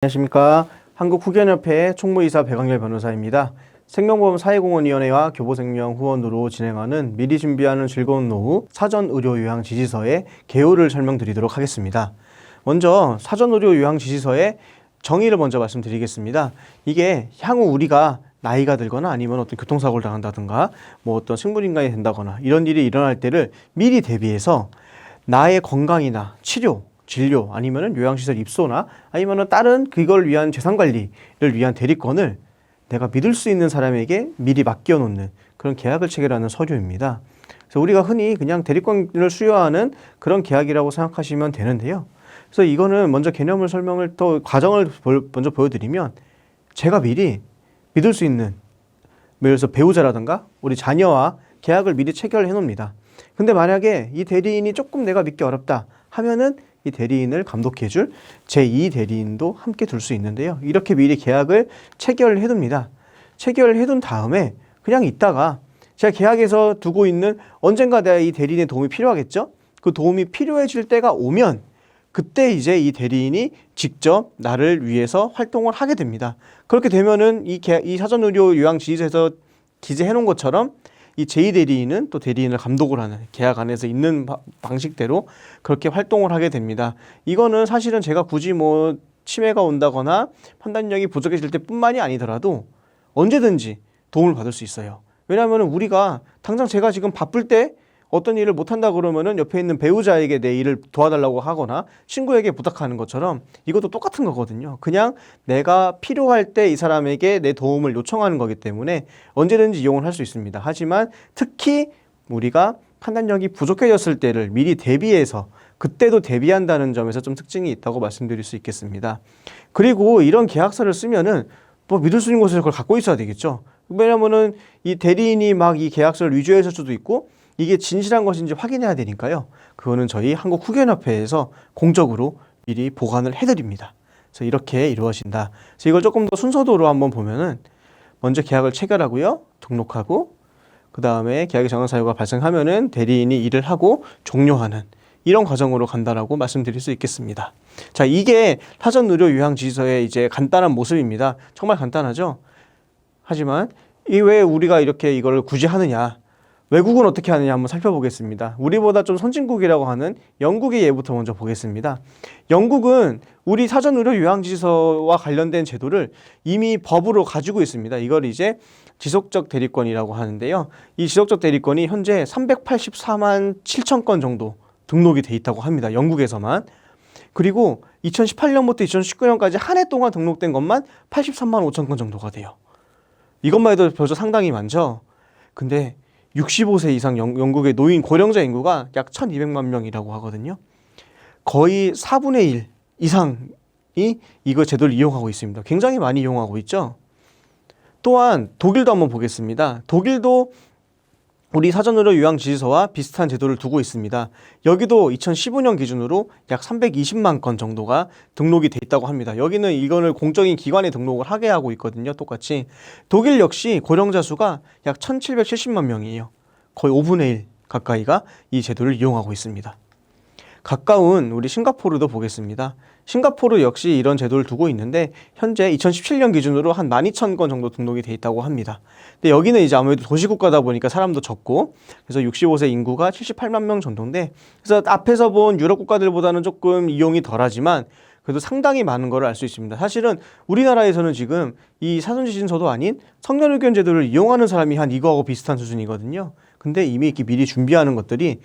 안녕하십니까. 한국후견협회 총무이사 백광열 변호사입니다. 생명보험 사회공헌위원회와 교보생명 후원으로 진행하는 미리 준비하는 즐거운 노후 사전의료요양지시서의 개요를 설명드리도록 하겠습니다. 먼저 사전의료요양지시서의 정의를 먼저 말씀드리겠습니다. 이게 향후 우리가 나이가 들거나 아니면 어떤 교통사고를 당한다든가 뭐 어떤 식물인간이 된다거나 이런 일이 일어날 때를 미리 대비해서 나의 건강이나 치료, 진료 아니면은 요양시설 입소나 아니면은 다른 그걸 위한 재산관리를 위한 대리권을 내가 믿을 수 있는 사람에게 미리 맡겨놓는 그런 계약을 체결하는 서류입니다. 그래서 우리가 흔히 그냥 대리권을 수여하는 그런 계약이라고 생각하시면 되는데요. 그래서 이거는 먼저 개념을 설명을 또 과정을 먼저 보여드리면 제가 미리 믿을 수 있는 예를 들어서 배우자라든가 우리 자녀와 계약을 미리 체결해 놓습니다. 근데 만약에 이 대리인이 조금 내가 믿기 어렵다 하면은 이 대리인을 감독해줄 제2 대리인도 함께 둘 수 있는데요. 이렇게 미리 계약을 체결해 둡니다. 체결해 둔 다음에 그냥 있다가 제가 계약에서 두고 있는 언젠가 내가 이 대리인의 도움이 필요하겠죠? 그 도움이 필요해질 때가 오면 그때 이제 이 대리인이 직접 나를 위해서 활동을 하게 됩니다. 그렇게 되면은 이 사전의료 요양지시서에서 기재해 놓은 것처럼 이 제2대리인은 또 대리인을 감독을 하는 계약 안에서 있는 방식대로 그렇게 활동을 하게 됩니다. 이거는 사실은 제가 굳이 뭐 치매가 온다거나 판단력이 부족해질 때뿐만이 아니더라도 언제든지 도움을 받을 수 있어요. 왜냐하면 우리가 당장 제가 지금 바쁠 때 어떤 일을 못한다 그러면은 옆에 있는 배우자에게 내 일을 도와달라고 하거나 친구에게 부탁하는 것처럼 이것도 똑같은 거거든요. 그냥 내가 필요할 때 이 사람에게 내 도움을 요청하는 거기 때문에 언제든지 이용을 할 수 있습니다. 하지만 특히 우리가 판단력이 부족해졌을 때를 미리 대비해서 그때도 대비한다는 점에서 좀 특징이 있다고 말씀드릴 수 있겠습니다. 그리고 이런 계약서를 쓰면은 뭐 믿을 수 있는 곳에서 그걸 갖고 있어야 되겠죠. 왜냐면은 이 대리인이 막 이 계약서를 위조했을 수도 있고 이게 진실한 것인지 확인해야 되니까요. 그거는 저희 한국후견협회에서 공적으로 미리 보관을 해드립니다. 그래서 이렇게 이루어진다. 그래서 이걸 조금 더 순서도로 한번 보면은 먼저 계약을 체결하고요. 등록하고 그 다음에 계약의 정상 사유가 발생하면은 대리인이 일을 하고 종료하는 이런 과정으로 간다라고 말씀드릴 수 있겠습니다. 자, 이게 사전의료요양지시서의 이제 간단한 모습입니다. 정말 간단하죠? 하지만 이 왜 우리가 이렇게 이걸 굳이 하느냐? 외국은 어떻게 하느냐 한번 살펴보겠습니다. 우리보다 좀 선진국이라고 하는 영국의 예부터 먼저 보겠습니다. 영국은 우리 사전의료요양지시서와 관련된 제도를 이미 법으로 가지고 있습니다. 이걸 이제 지속적 대리권이라고 하는데요. 이 지속적 대리권이 현재 384만 7천 건 정도 등록이 돼 있다고 합니다. 영국에서만. 그리고 2018년부터 2019년까지 한 해 동안 등록된 것만 83만 5천 건 정도가 돼요. 이것만 해도 벌써 상당히 많죠. 근데 65세 이상 영국의 노인 고령자 인구가 약 1200만 명이라고 하거든요. 거의 4분의 1 이상이 이거 제도를 이용하고 있습니다. 굉장히 많이 이용하고 있죠. 또한 독일도 한번 보겠습니다. 독일도 우리 사전의료 요양지시서와 비슷한 제도를 두고 있습니다. 여기도 2015년 기준으로 약 320만 건 정도가 등록이 돼 있다고 합니다. 여기는 이거를 공적인 기관에 등록을 하게 하고 있거든요. 똑같이. 독일 역시 고령자 수가 약 1770만 명이에요. 거의 5분의 1 가까이가 이 제도를 이용하고 있습니다. 가까운 우리 싱가포르도 보겠습니다. 싱가포르 역시 이런 제도를 두고 있는데 현재 2017년 기준으로 한 12,000건 정도 등록이 돼 있다고 합니다. 근데 여기는 이제 아무래도 도시국가다 보니까 사람도 적고 그래서 65세 인구가 78만 명 정도인데 그래서 앞에서 본 유럽 국가들보다는 조금 이용이 덜하지만 그래도 상당히 많은 걸 알 수 있습니다. 사실은 우리나라에서는 지금 이 사전지신서도 아닌 성년의견 제도를 이용하는 사람이 한 이거하고 비슷한 수준이거든요. 근데 이미 이렇게 미리 준비하는 것들이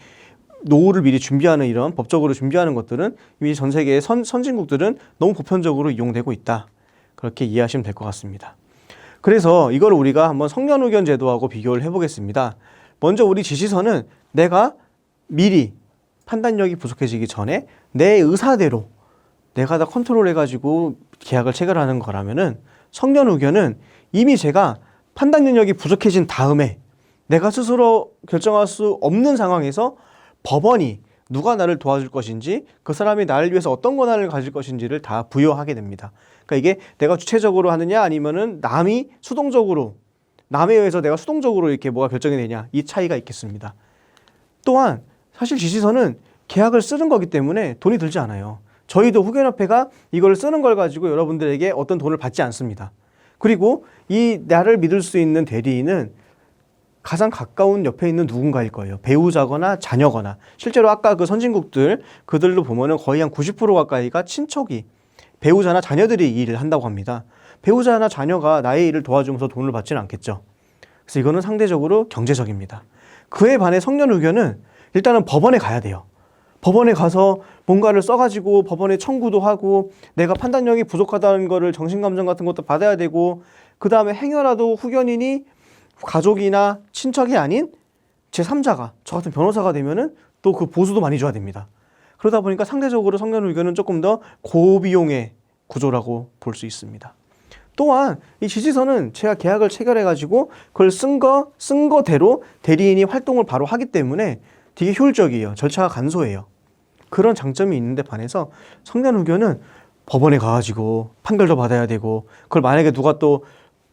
노후를 미리 준비하는 이런 법적으로 준비하는 것들은 이미 전 세계의 선진국들은 너무 보편적으로 이용되고 있다. 그렇게 이해하시면 될 것 같습니다. 그래서 이걸 우리가 한번 성년의견 제도하고 비교를 해보겠습니다. 먼저 우리 지시서는 내가 미리 판단력이 부족해지기 전에 내 의사대로 내가 다 컨트롤해가지고 계약을 체결하는 거라면은 성년의견은 이미 제가 판단 능력이 부족해진 다음에 내가 스스로 결정할 수 없는 상황에서 법원이 누가 나를 도와줄 것인지 그 사람이 나를 위해서 어떤 권한을 가질 것인지를 다 부여하게 됩니다. 그러니까 이게 내가 주체적으로 하느냐 아니면은 남이 수동적으로 남에 의해서 내가 수동적으로 이렇게 뭐가 결정이 되냐 이 차이가 있겠습니다. 또한 사실 지시서는 계약을 쓰는 거기 때문에 돈이 들지 않아요. 저희도 후견협회가 이걸 쓰는 걸 가지고 여러분들에게 어떤 돈을 받지 않습니다. 그리고 이 나를 믿을 수 있는 대리인은 가장 가까운 옆에 있는 누군가일 거예요. 배우자거나 자녀거나. 실제로 아까 그 선진국들 그들도 보면은 거의 한 90% 가까이가 친척이 배우자나 자녀들이 이 일을 한다고 합니다. 배우자나 자녀가 나의 일을 도와주면서 돈을 받지는 않겠죠. 그래서 이거는 상대적으로 경제적입니다. 그에 반해 성년후견은 일단은 법원에 가야 돼요. 법원에 가서 뭔가를 써가지고 법원에 청구도 하고 내가 판단력이 부족하다는 거를 정신감정 같은 것도 받아야 되고 그 다음에 행여라도 후견인이 가족이나 친척이 아닌 제3자가 저 같은 변호사가 되면은 또 그 보수도 많이 줘야 됩니다. 그러다 보니까 상대적으로 성년후견은 조금 더 고비용의 구조라고 볼 수 있습니다. 또한 이 지지서는 제가 계약을 체결해가지고 그걸 쓴 거대로 대리인이 활동을 바로 하기 때문에 되게 효율적이에요. 절차가 간소해요. 그런 장점이 있는데 반해서 성년후견은 법원에 가가지고 판결도 받아야 되고 그걸 만약에 누가 또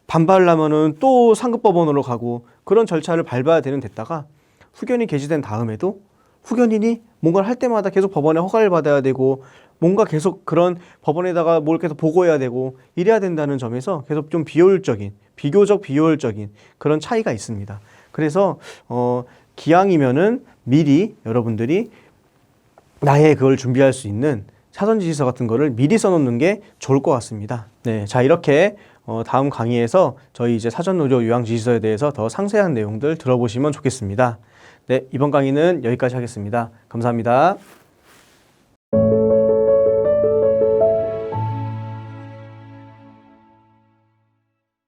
반발하면은 또 상급법원으로 가고 그런 절차를 밟아야 되는 데다가 후견이 게시된 다음에도 후견인이 뭔가를 할 때마다 계속 법원에 허가를 받아야 되고 뭔가 계속 그런 법원에다가 뭘 계속 보고해야 되고 이래야 된다는 점에서 계속 좀 비교적 비효율적인 그런 차이가 있습니다. 그래서 기왕이면은 미리 여러분들이 나의 그걸 준비할 수 있는 사전 지시서 같은 거를 미리 써놓는 게 좋을 것 같습니다. 네, 자 이렇게 다음 강의에서 저희 이제 사전 의료 요양 지시서에 대해서 더 상세한 내용들 들어보시면 좋겠습니다. 네, 이번 강의는 여기까지 하겠습니다. 감사합니다.